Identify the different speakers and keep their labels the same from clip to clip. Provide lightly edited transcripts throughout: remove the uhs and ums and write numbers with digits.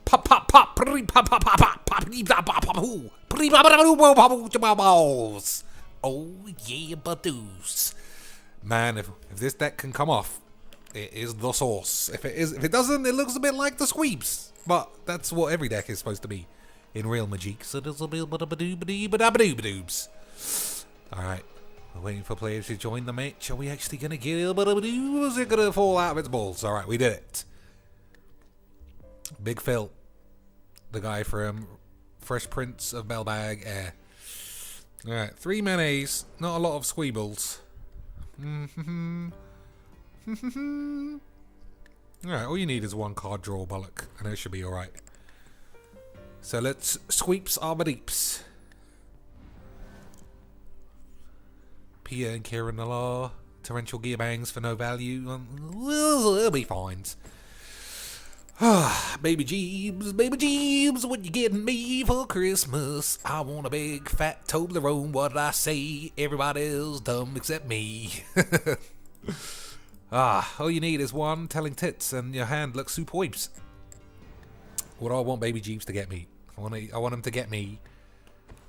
Speaker 1: Pop, pop, pop. Pop, pop, pop, pop. Oh, yeah, badoos. Man, if this deck can come off, it is the sauce. If it doesn't, it looks a bit like the squeeps. But that's what every deck is supposed to be in real Magic. So there's a bit of badoobs. Alright, we're waiting for players to join the match. Are we actually going to get a badoo? Or is it going to fall out of its balls? Alright, we did it. Big Phil, the guy from Fresh Prince of Bellbag Air. Alright, 3 manas, not a lot of squeebles. Alright, all you need is 1 card draw, bollock, and it should be alright. So let's sweeps our deeps. Pia and Kieran the Law, torrential gear bangs for no value. It'll be fine. Baby Jeeves, what you getting me for Christmas? I want a big fat Toblerone. What did I say? Everybody's dumb except me. All you need is 1 telling tits and your hand looks super wipes. What do I want Baby Jeeves to get me? I want him to get me.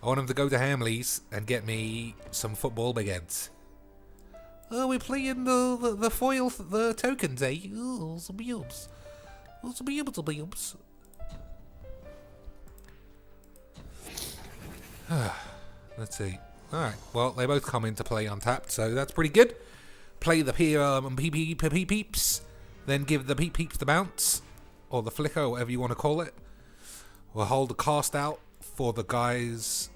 Speaker 1: I want him to go to Hamleys and get me some football baguettes. Oh, we're playing the foil, the tokens, eh? Oh, some beams. Let's see. Alright, well, they both come into play untapped, so that's pretty good. Play the peeps, then give the peeps the bounce, or the flicker, or whatever you want to call it. We'll hold the cast out for the guy's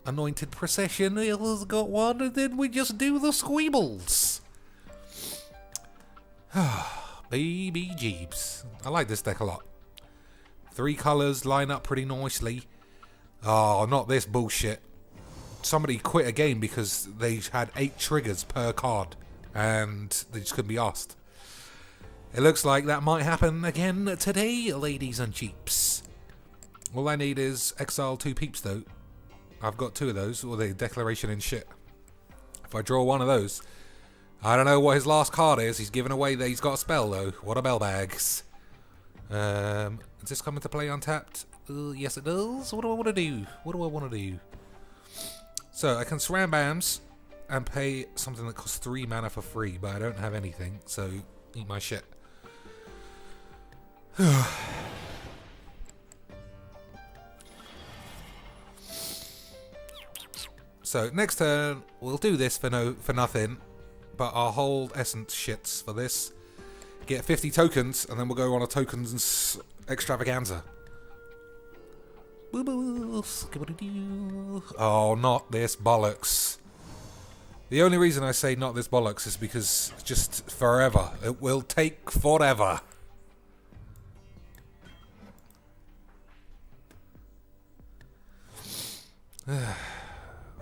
Speaker 1: anointed procession. He's got 1, and then we just do the squeebles. Baby Jeeps. I like this deck a lot. 3 colours line up pretty nicely. Oh, not this bullshit. Somebody quit a game because they had 8 triggers per card and they just couldn't be asked. It looks like that might happen again today, ladies and cheaps. All I need is exile 2 peeps though. I've got 2 of those, or the declaration and shit. If I draw 1 of those, I don't know what his last card is. He's given away that he's got a spell though. What a bell bags. Is this coming to play untapped? Yes it does. What do I want to do? So I can Surround Bams and pay something that costs 3 mana for free, but I don't have anything, so eat my shit. So next turn we'll do this for nothing, but I'll hold essence shits for this. Get 50 tokens, and then we'll go on a tokens extravaganza. Oh, not this bollocks. The only reason I say not this bollocks is because just forever. It will take forever.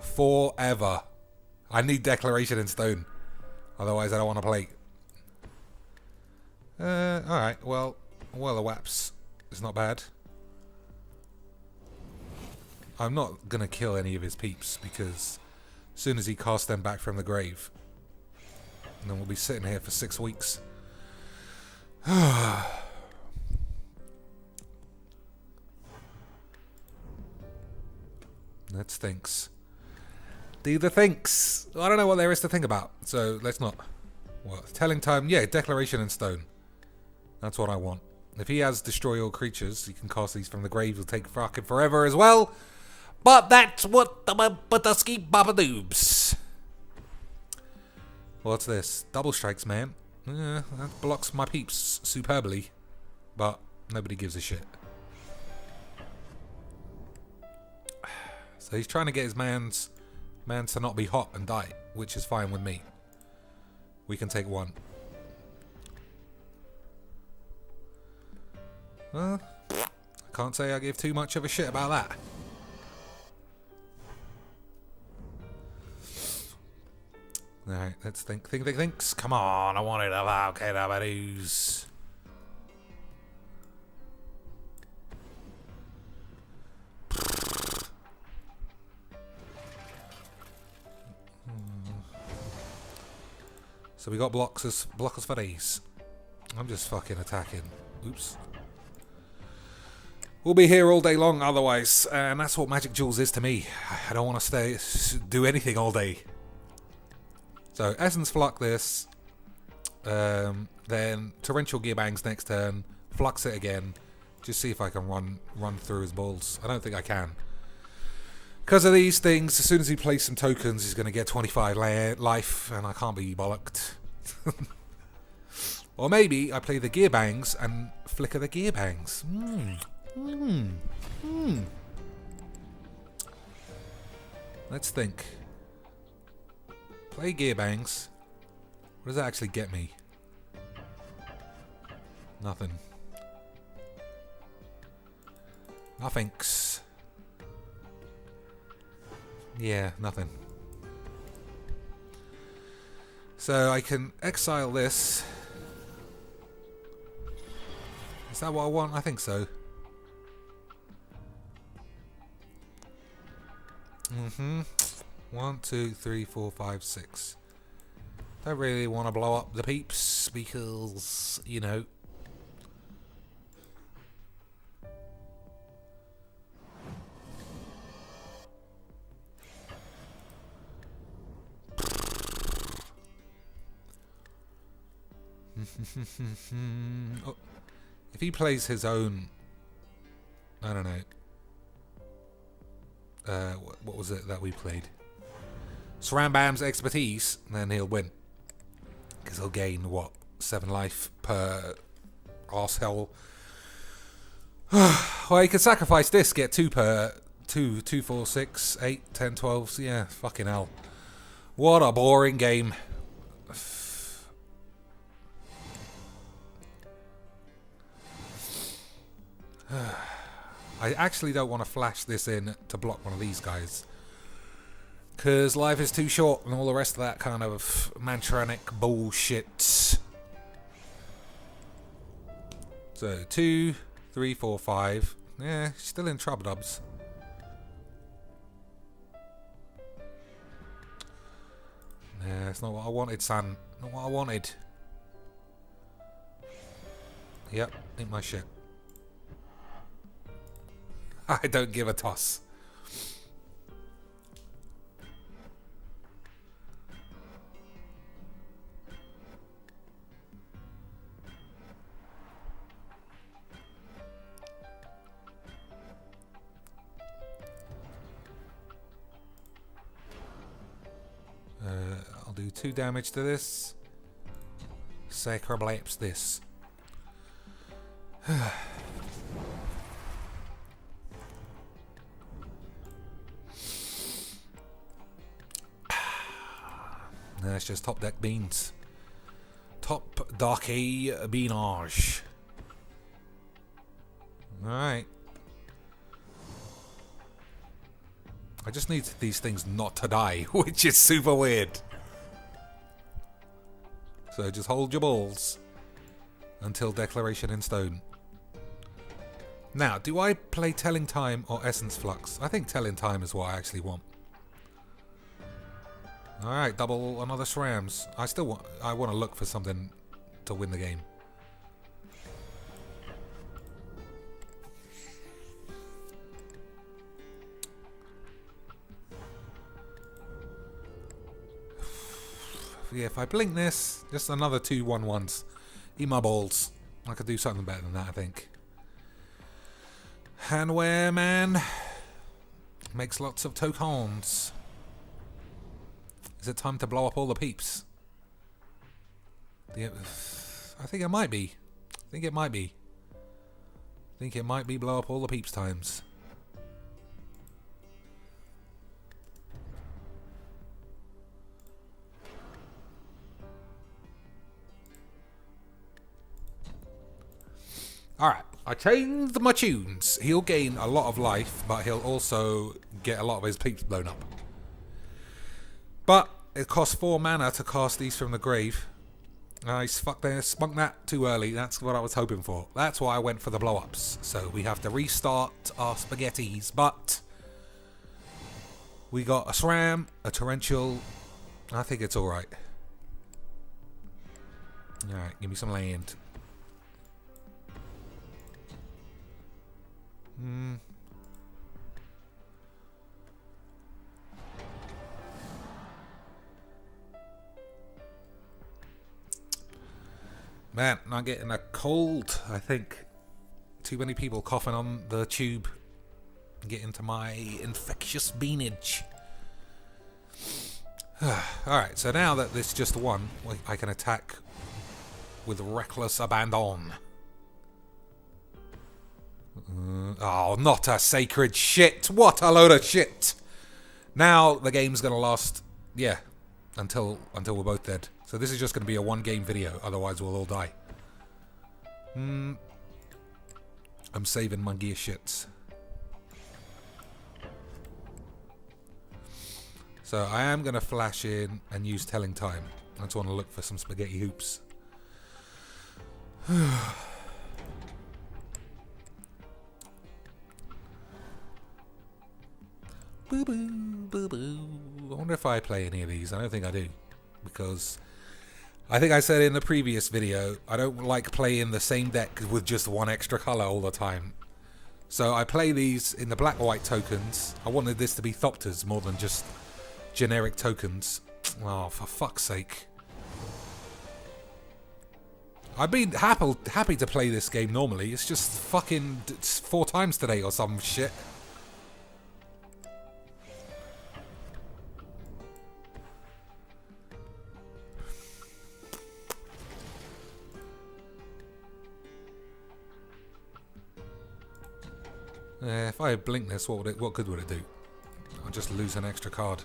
Speaker 1: Forever. I need Declaration in Stone. Otherwise I don't want to play. Alright, well, the Waps is not bad. I'm not going to kill any of his peeps because as soon as he casts them back from the grave, and then we'll be sitting here for 6 weeks. That stinks. Do the thinks. I don't know what there is to think about, so let's not. What? Telling time? Yeah, Declaration in Stone. That's what I want. If he has Destroy All Creatures, he can cast these from the grave. Will take fucking forever as well. But that's what the Badusky Babadoobs. What's this? Double strikes, man. That blocks my peeps superbly. But nobody gives a shit. So he's trying to get his mans to not be hot and die, which is fine with me. We can take 1. I can't say I give too much of a shit about that. Alright, let's thinks. Come on, I wanted a Valkyrabadoos. So we got blockers for these. I'm just fucking attacking. Oops. We'll be here all day long otherwise, and that's what Magic Jewels is to me. I don't want to do anything all day. So Essence Flux this, then Torrential Gearbangs next turn, Flux it again, just see if I can run through his balls. I don't think I can. Because of these things, as soon as he plays some tokens, he's going to get 25 life, and I can't be bollocked. Or maybe I play the Gearbangs and flicker the Gearbangs. Let's think. Play Gearbangs. What does that actually get me? Nothing. Nothings. Yeah, nothing. So I can exile this. Is that what I want? I think so. 1, 2, 3, 4, 5, 6. Don't really want to blow up the peeps because, you know. Oh, if he plays his own, I don't know. What was it that we played? Srambam's Expertise, then he'll win. Because he'll gain, what, 7 life per arsehole. Well, he could sacrifice this, get 2 per 2, 4, 6, 8, 10, 12. Yeah, fucking hell. What a boring game. I actually don't want to flash this in to block one of these guys. Because life is too short and all the rest of that kind of mantranic bullshit. So, 2, 3, 4, 5. Yeah, still in trouble dubs. Yeah, it's not what I wanted, son. Not what I wanted. Yep, ain't my shit. I don't give a toss. I'll do 2 damage to this. Sacrablaps this. That's just top deck beans. Top darky beanage. Alright. I just need these things not to die, which is super weird. So just hold your balls until declaration in stone. Now, do I play Telling Time or Essence Flux? I think Telling Time is what I actually want. Alright, double another Shrams. I want to look for something to win the game. Yeah, if I blink this, just another 2 1/1s. Eat my balls. I could do something better than that, I think. Handwear man makes lots of tokens. Is it time to blow up all the peeps? Yeah, I think it might be. I think it might be blow up all the peeps times. Alright, I changed my tunes. He'll gain a lot of life, but he'll also get a lot of his peeps blown up. But it costs 4 mana to cast these from the grave. I spunked that too early. That's what I was hoping for. That's why I went for the blow-ups. So we have to restart our spaghettis. But we got a SRAM, a Torrential. I think it's alright. Alright, give me some land. Man, I'm getting a cold, I think. Too many people coughing on the tube. Get into my infectious beanage. Alright, so now that this just won, I can attack with reckless abandon. Oh, not a sacred shit. What a load of shit. Now the game's going to last, yeah, until we're both dead. So this is just going to be a one-game video, otherwise we'll all die. I'm saving my gear shits. So I am going to flash in and use telling time. I just want to look for some spaghetti hoops. Boo boo, boo boo. I wonder if I play any of these. I don't think I do. Because I think I said in the previous video, I don't like playing the same deck with just one extra colour all the time. So I play these in the black-white tokens. I wanted this to be Thopters more than just generic tokens. Oh, for fuck's sake. I'd be happy to play this game normally. It's just fucking 4 times today or some shit. If I blink this, what good would it do? I'll just lose an extra card.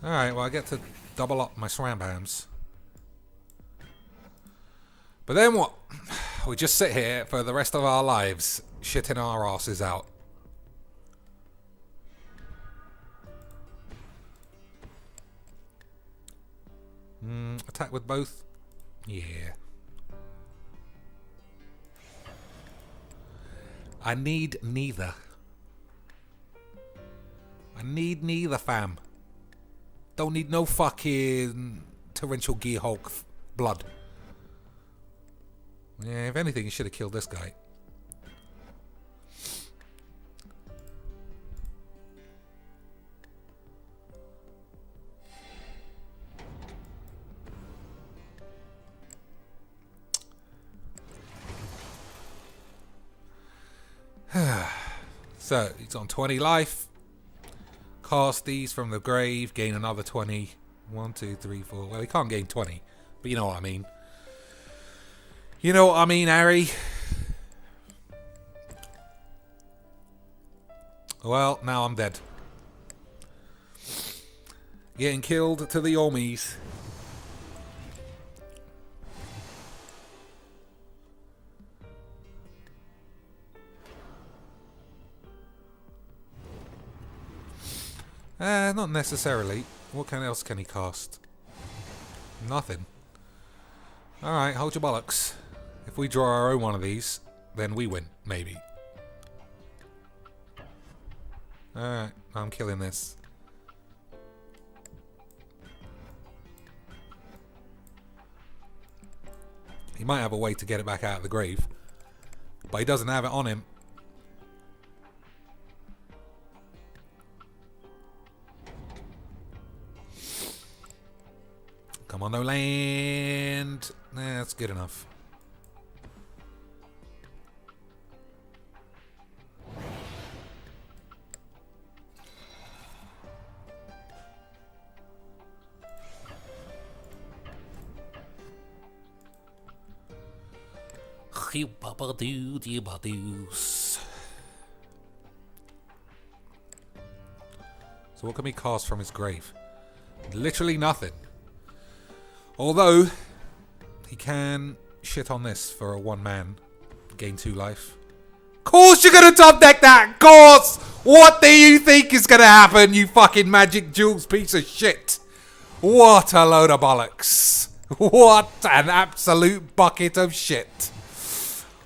Speaker 1: Alright, well I get to double up my Swambams. But then what? We just sit here for the rest of our lives, shitting our asses out. Attack with both? Yeah. I need neither. I need neither, fam. Don't need no fucking torrential gear Hulk blood. Yeah, if anything, you should have killed this guy. So, he's on 20 life. Cast these from the grave, gain another 20. 1, 2, 3, 4. Well, he can't gain 20, but you know what I mean. You know what I mean, Harry? Well, now I'm dead. Getting killed to the Ormies. Not necessarily. What else can he cast? Nothing. Alright, hold your bollocks. If we draw our own one of these, then we win, maybe. Alright, I'm killing this. He might have a way to get it back out of the grave, but he doesn't have it on him. Come on, no land. Nah, that's good enough. So what can we cast from his grave? Literally nothing. Although, he can shit on this for a one-man, gain 2 life. Course you're gonna top deck that! Course! What do you think is gonna happen, you fucking Magic Jewels piece of shit? What a load of bollocks. What an absolute bucket of shit.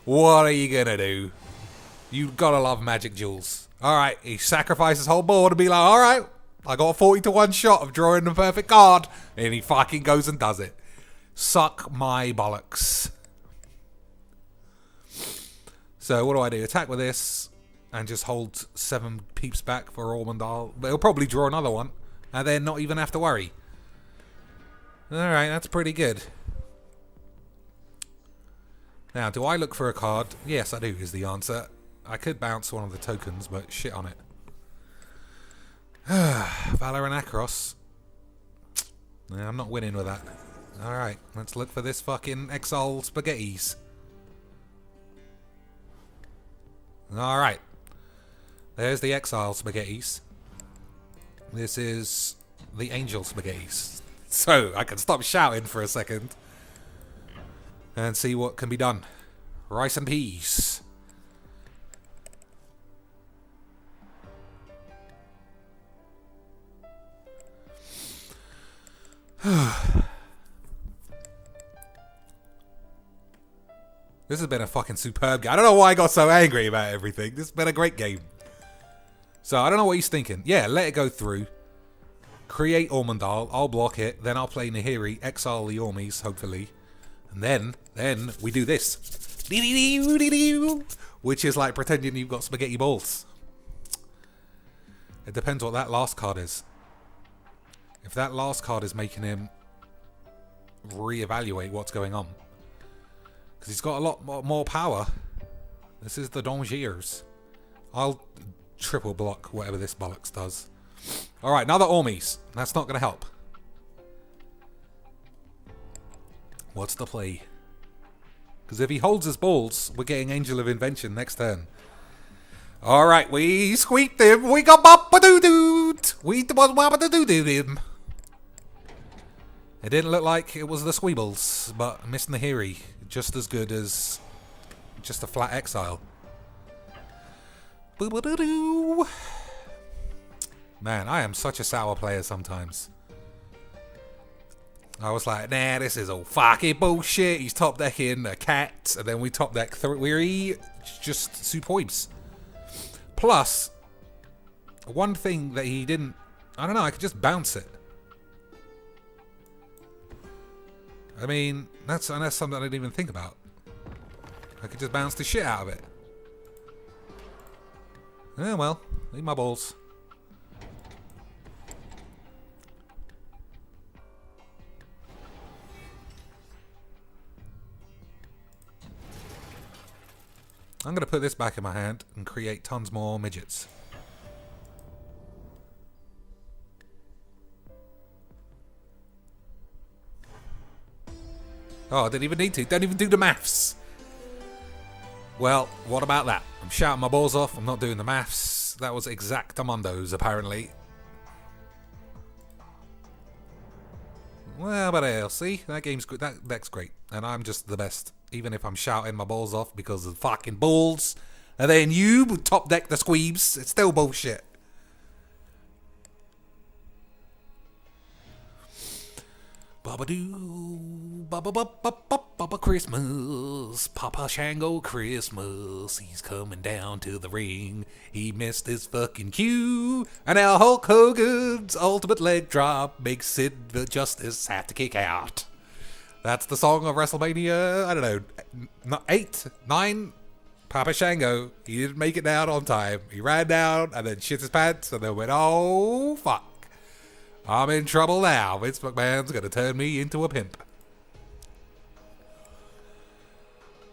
Speaker 1: What are you gonna do? You gotta love Magic Jewels. Alright, he sacrifices his whole board and be like, alright, I got a 40-to-1 shot of drawing the perfect card. And he fucking goes and does it. Suck my bollocks. So what do? Attack with this. and just hold 7 peeps back for Ormondal. But he'll probably draw another one and then not even have to worry. Alright, that's pretty good. Now, do I look for a card? Yes, I do, is the answer. I could bounce one of the tokens, but shit on it. Valor and Akros. Yeah, I'm not winning with that. Alright, let's look for this fucking Exile Spaghettis. Alright. There's the Exile Spaghettis. This is the Angel Spaghettis. So, I can stop shouting for a second and see what can be done. Rice and peas. This has been a fucking superb game. I don't know why I got so angry about everything. This has been a great game. So, I don't know what he's thinking. Yeah, let it go through. Create Ormondal. I'll block it. Then I'll play Nahiri. Exile the Ormies, hopefully. And then we do this. Which is like pretending you've got spaghetti balls. It depends what that last card is. If that last card is making him reevaluate what's going on. Because he's got a lot more power. This is the Dongiers. I'll triple block whatever this bollocks does. Alright, another Ormies. That's not going to help. What's the play? Because if he holds his balls, we're getting Angel of Invention next turn. Alright, we squeaked him. We got bop-a-doo-doot. We bop-a-doo-doo him. It didn't look like it was the Squeebles, but Miss Nahiri, just as good as just a flat exile. Boo-ba-doo-doo. Man, I am such a sour player sometimes. I was like, nah, this is all fucking bullshit. He's top decking a cat, and then we top deck 3 just superbs. Plus, one thing that he didn't, I don't know, I could just bounce it. I mean, that's something I didn't even think about. I could just bounce the shit out of it. Yeah, well, leave my balls. I'm going to put this back in my hand and create tons more midgets. Oh, I didn't even need to. Don't even do the maths. Well, what about that? I'm shouting my balls off. I'm not doing the maths. That was exactamundos, apparently. Well, but hell, see? That game's good. That deck's great. And I'm just the best. Even if I'm shouting my balls off because of fucking balls. And then you top deck the squeebs. It's still bullshit. Baba-doo, Baba Christmas, Papa Shango Christmas. He's coming down to the ring. He missed his fucking cue. And now Hulk Hogan's ultimate leg drop makes Sid the Justice have to kick out. That's the song of WrestleMania, I don't know, 8, 9. Papa Shango, he didn't make it down on time. He ran down and then shit his pants and then went, oh, fuck. I'm in trouble now. Vince McMahon's going to turn me into a pimp.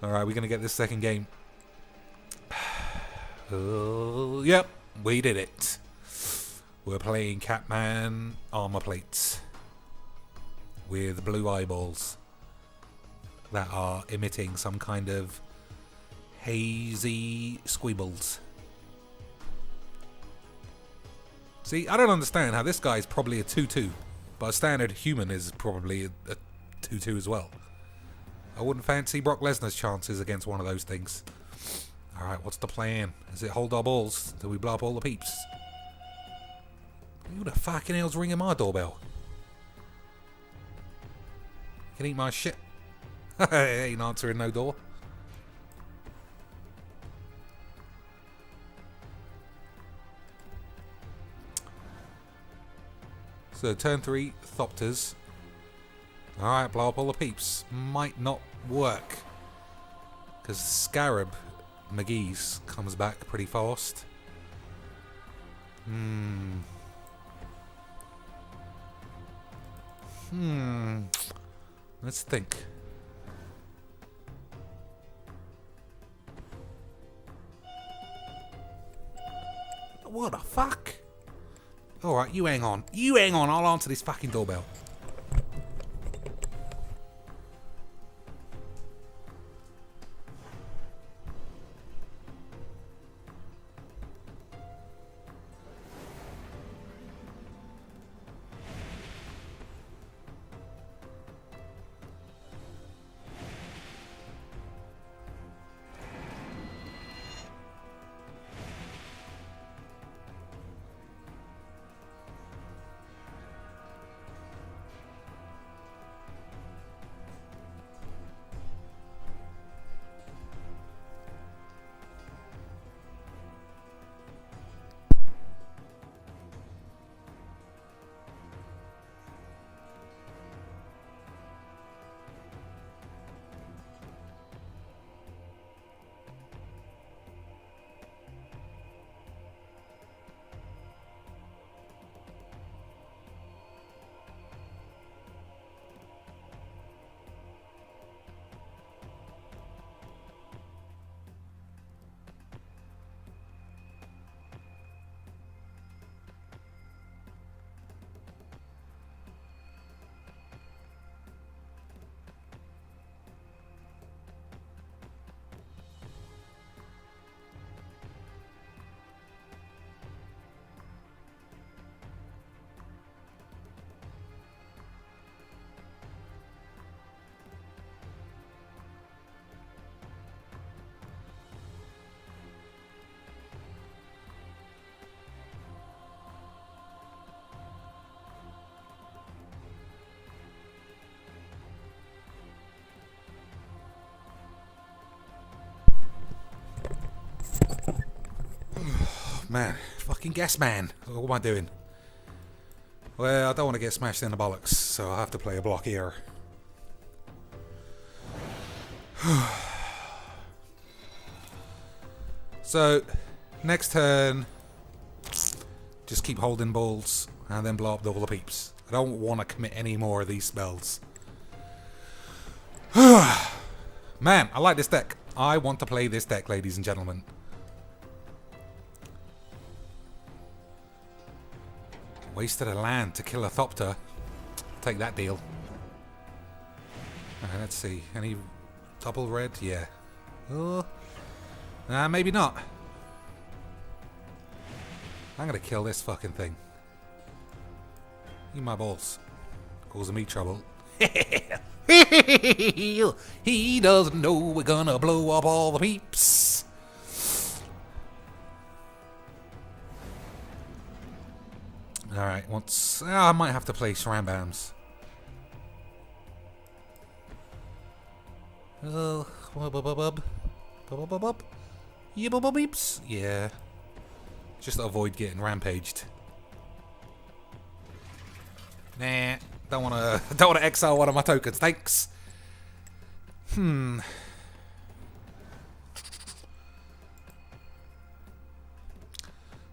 Speaker 1: Alright, we're going to get this second game. Yep, we did it. We're playing Catman armor plates with blue eyeballs that are emitting some kind of hazy squeebles. See, I don't understand how this guy's probably a 2-2, but a standard human is probably a 2-2 as well. I wouldn't fancy Brock Lesnar's chances against one of those things. Alright, what's the plan? Is it hold our balls till we blow up all the peeps? Who the fucking hell's ringing my doorbell? Can eat my shit. Ain't answering no door. So turn 3, Thopters. Alright, blow up all the peeps. Might not work. Because Scarab McGee's comes back pretty fast. Let's think. What the fuck? Alright, you hang on. You hang on, I'll answer this fucking doorbell. Man, fucking gas man. What am I doing? Well, I don't want to get smashed in the bollocks, so I'll have to play a block here. So, next turn, just keep holding balls and then blow up all the peeps. I don't want to commit any more of these spells. Man, I like this deck. I want to play this deck, ladies and gentlemen. Wasted a land to kill a Thopter. Take that deal. Okay, let's see. Any double red? Yeah. Oh. Nah, maybe not. I'm gonna kill this fucking thing. Eat my balls. Causing me trouble. He doesn't know we're gonna blow up all the peeps. Alright, once... I might have to play Shrambams. Oh, beeps. Yeah. Just to avoid getting rampaged. Nah, don't wanna exile one of my tokens, thanks.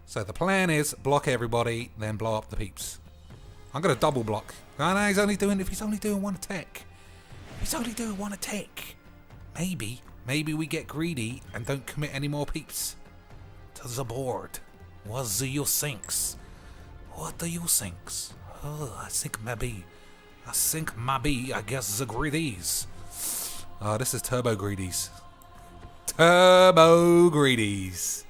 Speaker 1: So the plan is block everybody, then blow up the peeps. I'm gonna double block. Oh, no, he's only doing one attack. He's only doing one attack. Maybe we get greedy and don't commit any more peeps to the board. What do you think? What do you think? Oh, I think maybe I guess the greedies. Oh, this is turbo greedies. Turbo greedies.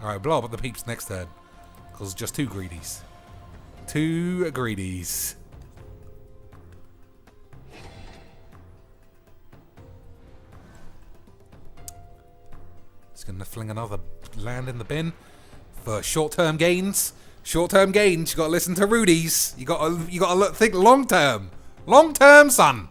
Speaker 1: Alright, blow up the peeps next turn. Because just two greedies. Two greedies. Just gonna fling another land in the bin for short-term gains. Short-term gains. You gotta listen to Rudy's. You gotta think long-term. Long-term, son.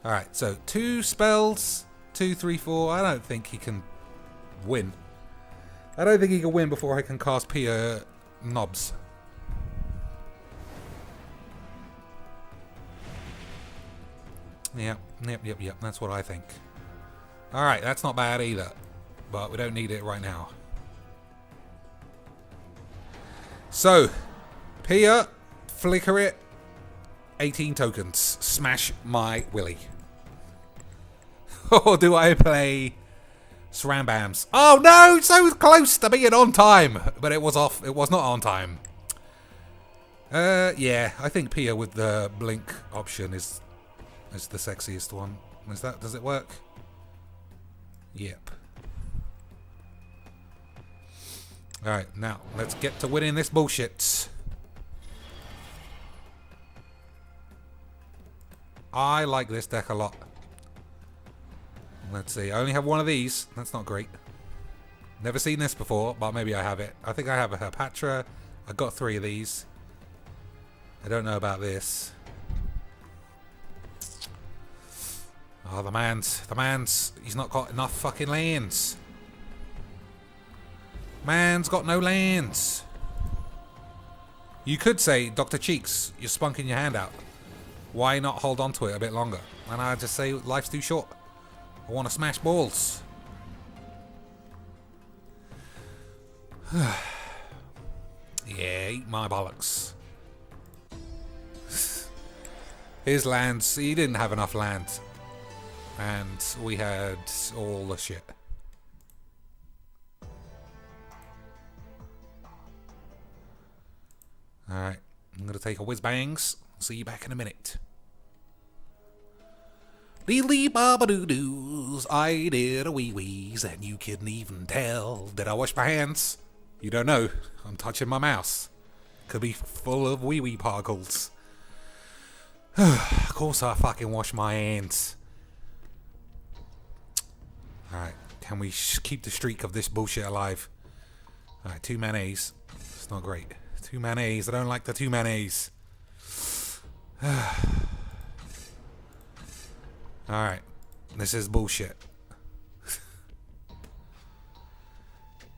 Speaker 1: Alright, so 2 spells, 2, 3, 4. I don't think he can win. I don't think he can win before I can cast Pia Knobs. Yep. That's what I think. Alright, that's not bad either. But we don't need it right now. So, Pia, flicker it. 18 tokens. Smash my willy. Or do I play Srambams? Oh no, so close to being on time. But it was off. It was not on time. Yeah, I think Pia with the blink option is the sexiest one. Does it work? Yep. Alright, now let's get to winning this bullshit. I like this deck a lot. Let's see, I only have one of these. That's not great. Never seen this before, but maybe I have it. I think I have a Herpatra. I got 3 of these. I don't know about this. Oh, the man's, he's not got enough fucking lands. Man's got no lands. You could say, Dr. Cheeks, you're spunking your hand out. Why not hold on to it a bit longer? And I just say, life's too short. I want to smash balls. Yeah, eat my bollocks. His lands, he didn't have enough land. And we had all the shit. Alright, I'm going to take a whiz bangs. See you back in a minute. Deedly baba-doo-doos, I did a wee-wees, and you couldn't even tell. Did I wash my hands? You don't know. I'm touching my mouse. Could be full of wee-wee particles. Of course I fucking wash my hands. Alright, can we keep the streak of this bullshit alive? Alright, 2 mayonnaise. It's not great. 2 mayonnaise. I don't like the 2 mayonnaise. Alright, this is bullshit.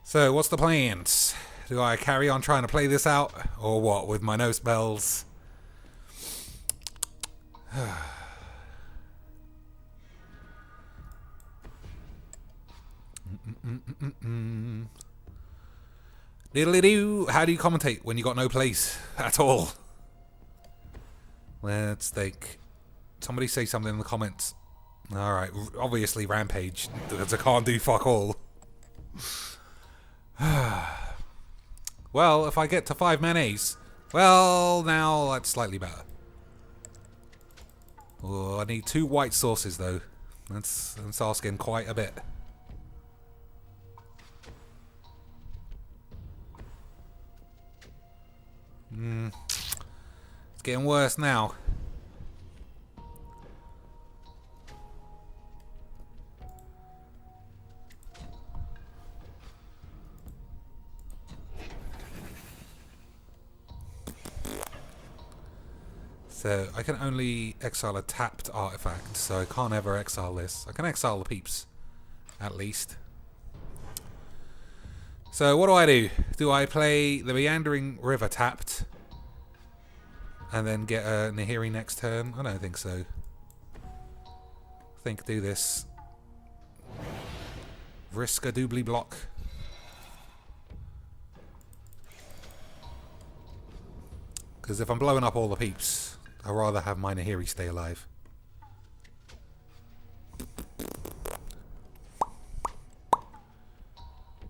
Speaker 1: So, what's the plans? Do I carry on trying to play this out? Or what, with my no spells? Diddly-doo. How do you commentate when you got no place at all? Let's think. Somebody say something in the comments. Alright, obviously Rampage, because I can't do fuck all. Well, if I get to 5 mayonnaise, well, now that's slightly better. Oh, I need 2 white sauces though. That's asking quite a bit. It's getting worse now. So, I can only exile a tapped artifact, so I can't ever exile this. I can exile the peeps, at least. So, what do? Do I play the Meandering River tapped, and then get a Nahiri next turn? I don't think so. I think do this. Risk a doubly block. Because if I'm blowing up all the peeps, I'd rather have my Nahiri stay alive.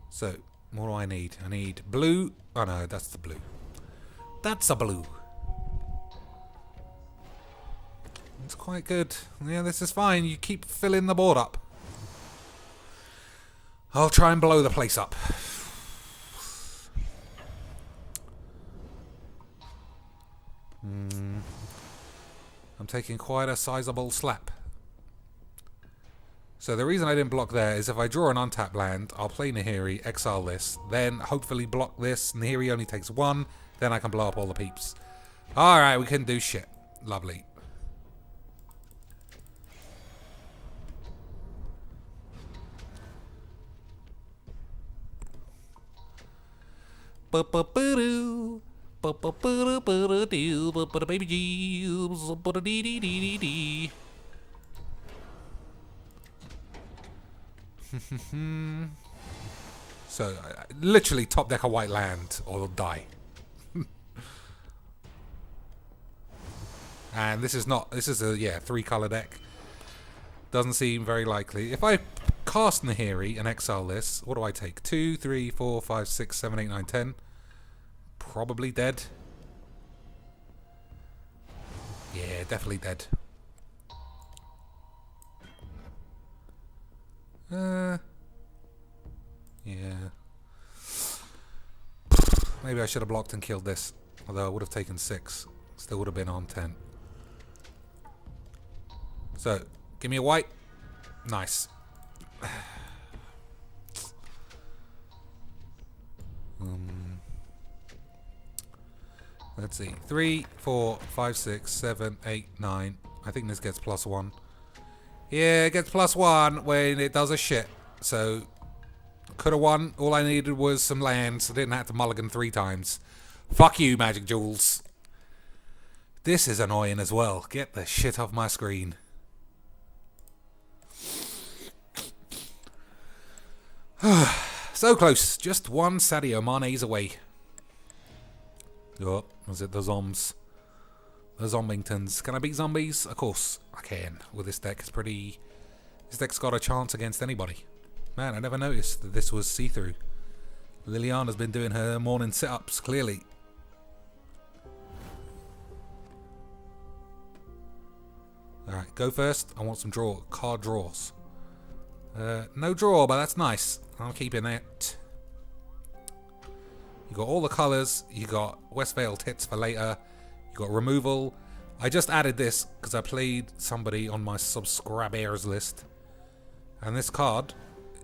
Speaker 1: So, what do I need? I need blue. Oh no, that's the blue. That's a blue. It's quite good. Yeah, this is fine. You keep filling the board up. I'll try and blow the place up. I'm taking quite a sizable slap. So the reason I didn't block there is if I draw an untapped land, I'll play Nahiri, exile this, then hopefully block this. Nahiri only takes 1, then I can blow up all the peeps. Alright, we can do shit. Lovely. Baby Jeeves. So, literally top deck a white land or die. And this is a 3-color deck. Doesn't seem very likely. If I cast Nahiri and exile this, what do I take? 2, 3, 4, 5, 6, 7, 8, 9, 10. Probably dead. Yeah, definitely dead. Yeah. Maybe I should have blocked and killed this. Although I would have taken 6. Still would have been on 10. So, give me a white. Nice. Let's see. 3, 4, 5, 6, 7, 8, 9. I think this gets +1. Yeah, it gets +1 when it does a shit. So, could have won. All I needed was some lands. I didn't have to mulligan 3 times. Fuck you, Magic Jewels. This is annoying as well. Get the shit off my screen. So close. Just one Sadio Mane's away. Oh, was it the Zombs? The Zombingtons. Can I beat zombies? Of course I can. With this deck, this deck's got a chance against anybody. Man, I never noticed that this was see-through. Liliana's been doing her morning sit-ups, clearly. Alright, go first. I want some card draws. No draw, but that's nice. I'm keeping it. You got all the colours. You got Westvale Tits for later. You got removal. I just added this because I played somebody on my subscribers list. And this card,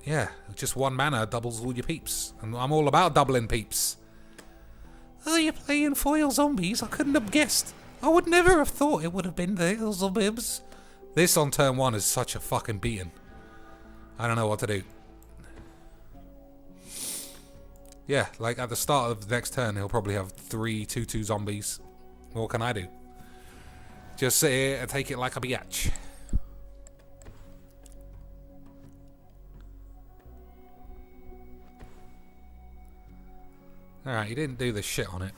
Speaker 1: yeah, just 1 mana doubles all your peeps. And I'm all about doubling peeps. Oh, you're playing foil zombies? I couldn't have guessed. I would never have thought it would have been the zombies. This on turn 1 is such a fucking beating. I don't know what to do. Yeah, like at the start of the next turn, he'll probably have 3 2/2 zombies. What can I do? Just sit here and take it like a biatch. Alright, he didn't do the shit on it.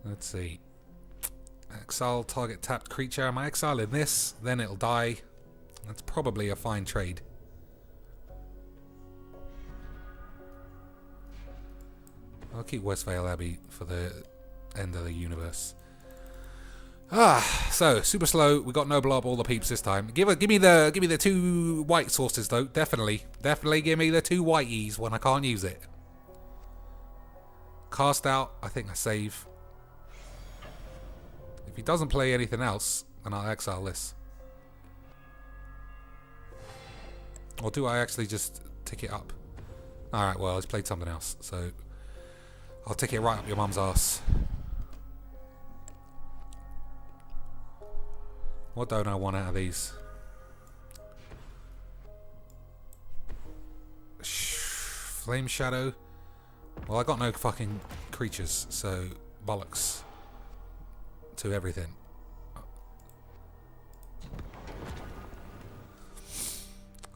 Speaker 1: Let's see. Exile target tapped creature. Am I exiling this? Then it'll die. That's probably a fine trade. I'll keep Westvale Abbey for the end of the universe. So super slow. We got no blob all the peeps this time. Give me the 2 white sources though. Definitely give me the 2 whiteys when I can't use it. Cast out. I think I save. If he doesn't play anything else, then I'll exile this. Or do I actually just tick it up? Alright, well, he's played something else, so I'll tick it right up your mum's ass. What don't I want out of these? Flame Shadow. Well, I got no fucking creatures, so bollocks to everything.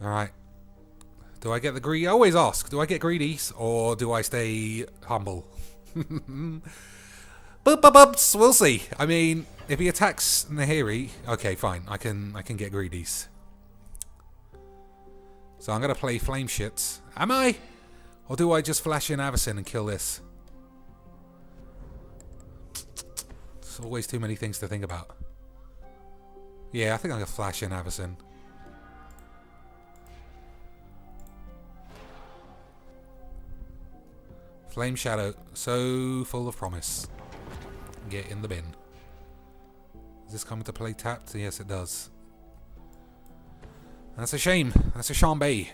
Speaker 1: Alright. Do I get the greedy? I always ask, do I get greedies or do I stay humble? But we'll see. I mean, if he attacks Nahiri, okay, fine. I can get greedies. So I'm gonna play flame shits. Am I? Or do I just flash in Avacyn and kill this? There's always too many things to think about. Yeah, I think I'm gonna flash in Avacyn. Flame Shadow, so full of promise. Get in the bin. Is this coming to play tapped? Yes, it does. That's a shame. That's a shambay.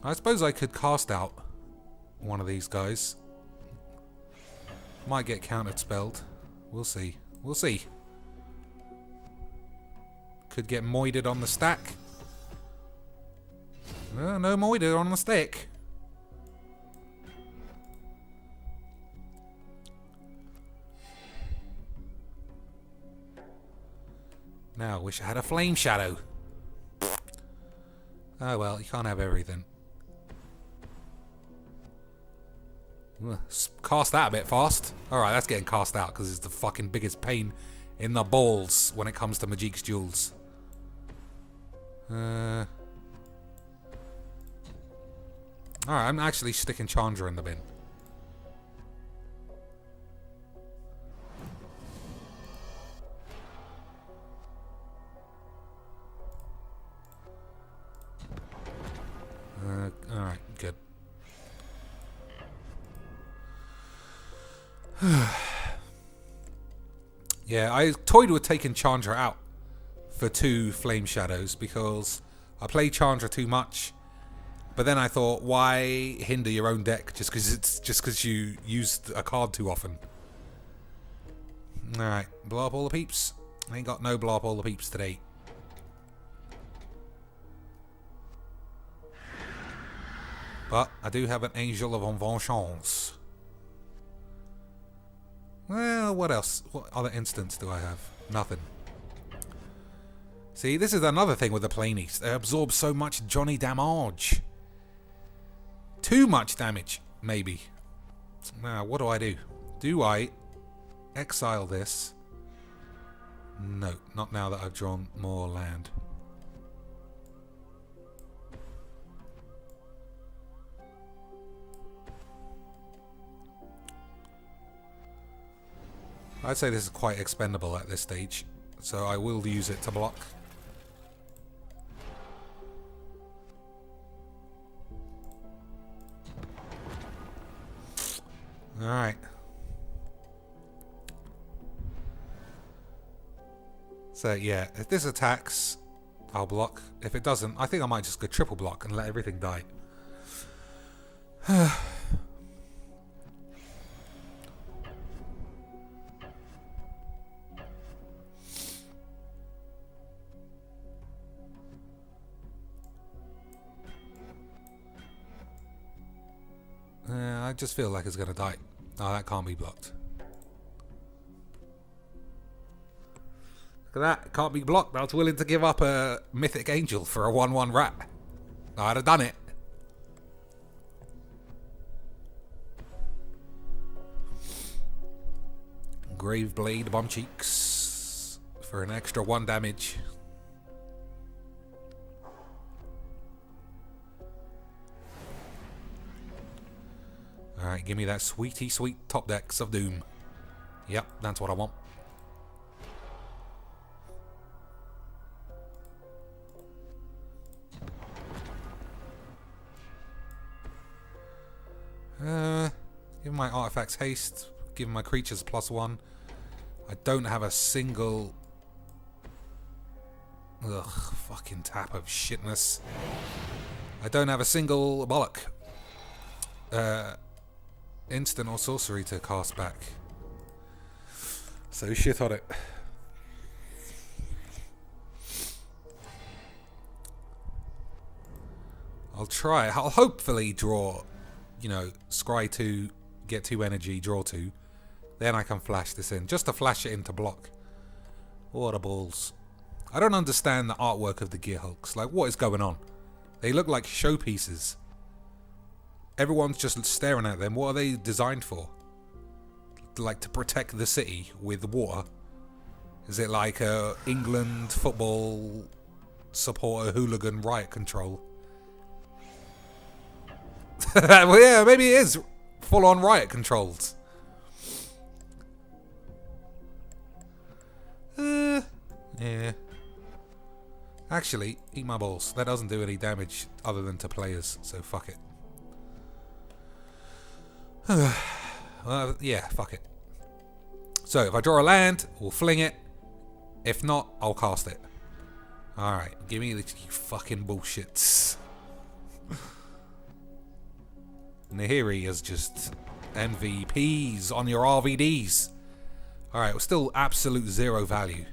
Speaker 1: I suppose I could cast out one of these guys. Might get countered spelled. We'll see. We'll see. Could get moided on the stack. No moided on the stick. Now, wish I had a flame shadow. Oh well, you can't have everything. Cast that a bit fast. Alright, that's getting cast out because it's the fucking biggest pain in the balls when it comes to Magic's Jewels. Alright, I'm actually sticking Chandra in the bin. Alright, good. Yeah, I toyed with taking Chandra out for 2 Flame Shadows because I play Chandra too much. But then I thought, why hinder your own deck just because you used a card too often? Alright, blow up all the peeps. I ain't got no blow up all the peeps today. But I do have an Angel of Vengeance. Well, what else? What other instance do I have? Nothing. See, this is another thing with the Plainies. They absorb so much Johnny damage. Too much damage, maybe. Now, what do? Do I exile this? No, not now that I've drawn more land. I'd say this is quite expendable at this stage, so I will use it to block. Alright. So yeah, if this attacks, I'll block. If it doesn't, I think I might just go triple block and let everything die. I just feel like it's going to die. Oh, that can't be blocked. Look at that. It can't be blocked. I was willing to give up a Mythic Angel for a 1/1 rat. I'd have done it. Graveblade Bomb Cheeks for an extra 1 damage. Alright, give me that sweetie sweet top decks of doom. Yep, that's what I want. Give my artifacts haste, give my creatures +1. I don't have a single... Ugh, fucking tap of shitness. I don't have a single bollock. Instant or sorcery to cast back. So shit on it. I'll try. I'll hopefully draw, you know, scry 2, get 2 energy, draw 2. Then I can flash this in. Just to flash it into block. What a balls. I don't understand the artwork of the Gear Hulks. Like, what is going on? They look like showpieces. Everyone's just staring at them. What are they designed for? Like to protect the city with water? Is it like a England football supporter hooligan riot control? Well, yeah, maybe it is full-on riot controls. Yeah. Actually, eat my balls. That doesn't do any damage other than to players, so fuck it. Yeah, fuck it. So, if I draw a land, we'll fling it. If not, I'll cast it. Alright, give me the fucking bullshits. Nahiri is just MVPs on your RVDs. Alright, we're still absolute 0 value.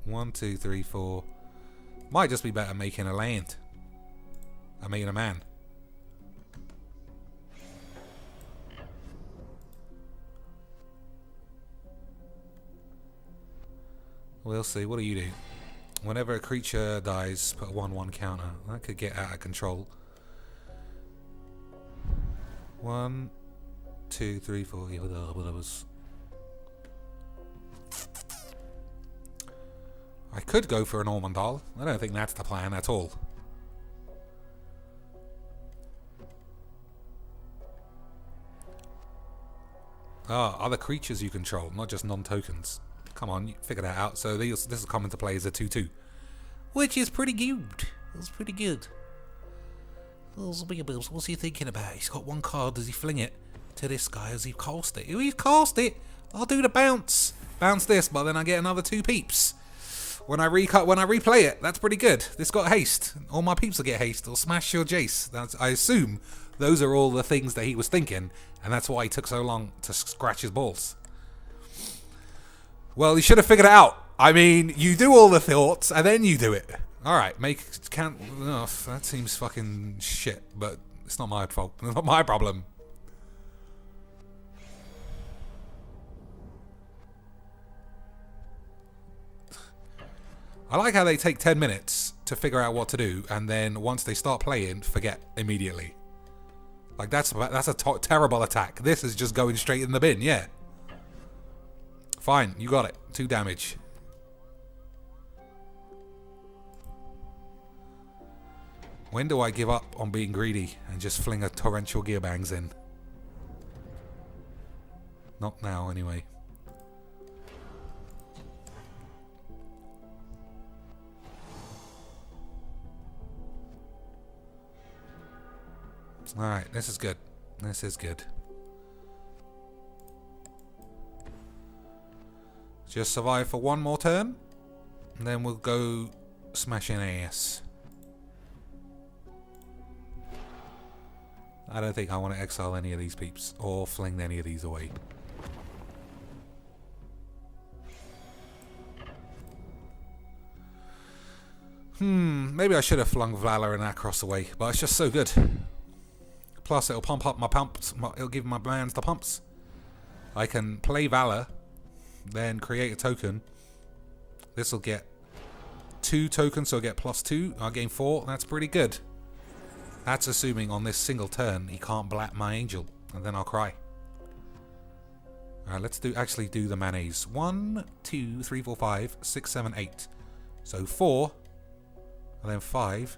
Speaker 1: 1, 2, 3, 4, Might just be better making a land. I mean a man. We'll see. What do you do? Whenever a creature dies, put a 1/1 counter. That could get out of control. 1, 2, 3, 4. Yeah, whatever. I could go for an Ormondal. I don't think that's the plan at all. Other creatures you control, not just non-tokens. Come on, you figure that out. So this will come into play as a 2/2. Which is pretty good. That's pretty good. What's he thinking about? He's got one card. Does he fling it to this guy? Has he cast it? He's cast it. I'll do the bounce. Bounce this, but then I get another 2 peeps. When I replay it, that's pretty good. This got haste. All my peeps will get haste. Or smash your Jace. I assume those are all the things that he was thinking, and that's why he took so long to scratch his balls. Well, he should have figured it out. I mean, you do all the thoughts, and then you do it. Alright, that seems fucking shit, but it's not my fault. It's not my problem. I like how they take 10 minutes to figure out what to do, and then once they start playing, forget immediately. Like, that's a terrible attack. This is just going straight in the bin, yeah. Fine, you got it. 2 damage. When do I give up on being greedy and just fling a torrential gearbangs in? Not now, anyway. Alright, this is good. This is good. Just survive for 1 more turn, and then we'll go smashing ass. I don't think I want to exile any of these peeps, or fling any of these away. Maybe I should have flung Valor and Akros away, but it's just so good. Plus, it'll pump up my pumps. It'll give my mans the pumps. I can play Valor, then create a token. This will get 2 tokens, so I'll get +2. I'll gain 4. That's pretty good. That's assuming on this single turn he can't blap my angel, and then I'll cry. Alright, let's actually do the mayonnaise. 1, 2, 3, 4, 5, 6, 7, 8. So 4, and then 5.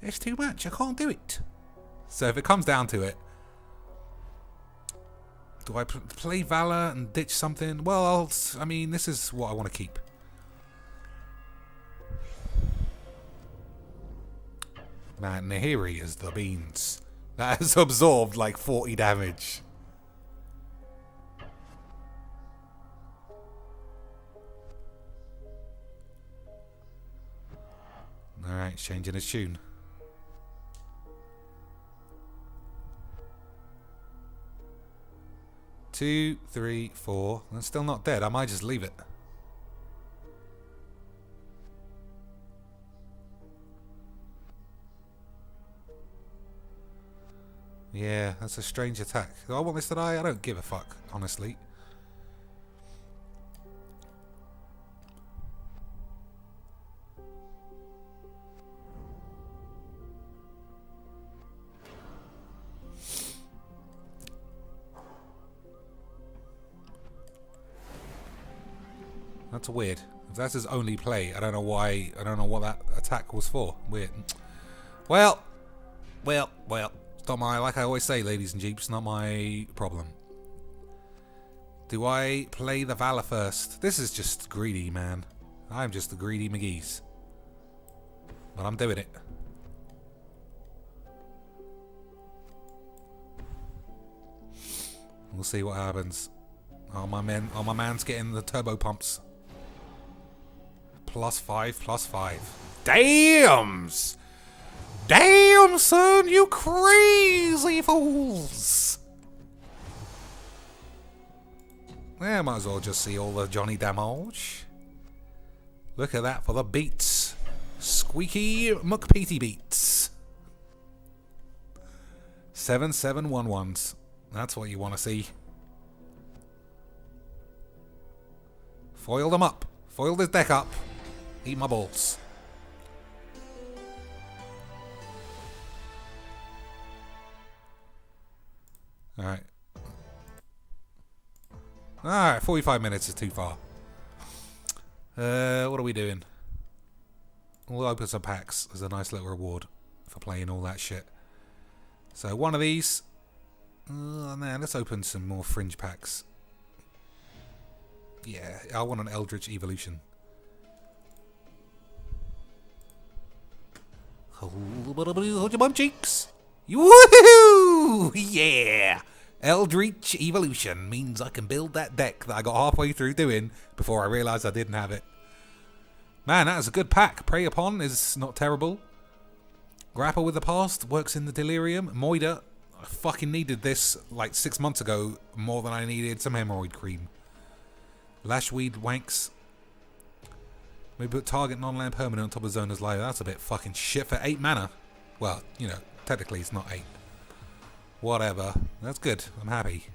Speaker 1: It's too much. I can't do it. So if it comes down to it, do I play Valor and ditch something? Well, I mean, this is what I want to keep. Man, Nahiri is the beans. That has absorbed like 40 damage. Alright, changing his tune. Two, 3, 4. That's still not dead. I might just leave it. Yeah, that's a strange attack. Do I want this to die? I don't give a fuck, honestly. That's weird. If that's his only play, I don't know why. I don't know what that attack was for. Weird. Well. It's not my, like I always say, ladies and jeeps, not my problem. Do I play the Valor first? This is just greedy, man. I'm just the greedy McGee's. But I'm doing it. We'll see what happens. Oh, my man's getting the turbo pumps. +5, +5. Damns! Damn, son, you crazy fools! Yeah, might as well just see all the Johnny damage. Look at that for the beats. Squeaky McPeaty beats. 7-7-1-1s. That's what you want to see. Foiled him up. Foiled his deck up. Eat my balls. Alright. Alright, 45 minutes is too far. What are we doing? We'll open some packs as a nice little reward for playing all that shit. So one of these. Man, let's open some more fringe packs. Yeah, I want an Eldritch Evolution. Hold your bum cheeks. Woohoo! Yeah! Eldritch Evolution means I can build that deck that I got halfway through doing before I realised I didn't have it. Man, that is a good pack. Prey Upon is not terrible. Grapple with the Past works in the Delirium. Moida, I fucking needed this like 6 months ago more than I needed some hemorrhoid cream. Lashweed Wanks. Maybe put target non-land permanent on top of Zona's life. That's a bit fucking shit for 8 mana. Well, you know, technically it's not 8. Whatever. That's good. I'm happy.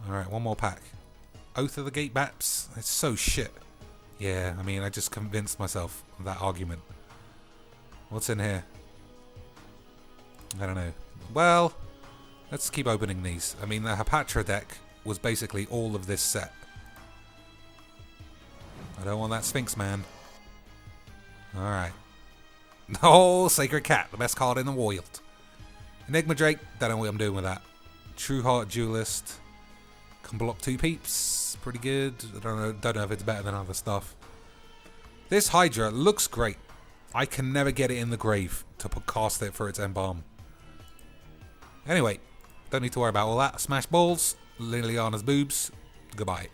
Speaker 1: Alright, one more pack. Oath of the Gate Baps. It's so shit. Yeah, I mean, I just convinced myself of that argument. What's in here? I don't know. Well, let's keep opening these. I mean, the Hapatra deck was basically all of this set. I don't want that Sphinx, man. Alright. Oh, Sacred Cat, the best card in the world. Enigma Drake, don't know what I'm doing with that. True Heart Duelist. Can block 2 peeps. Pretty good. I don't know if it's better than other stuff. This Hydra looks great. I can never get it in the grave to cast it for its Embalm. Anyway, don't need to worry about all that. Smash balls. Liliana's boobs. Goodbye.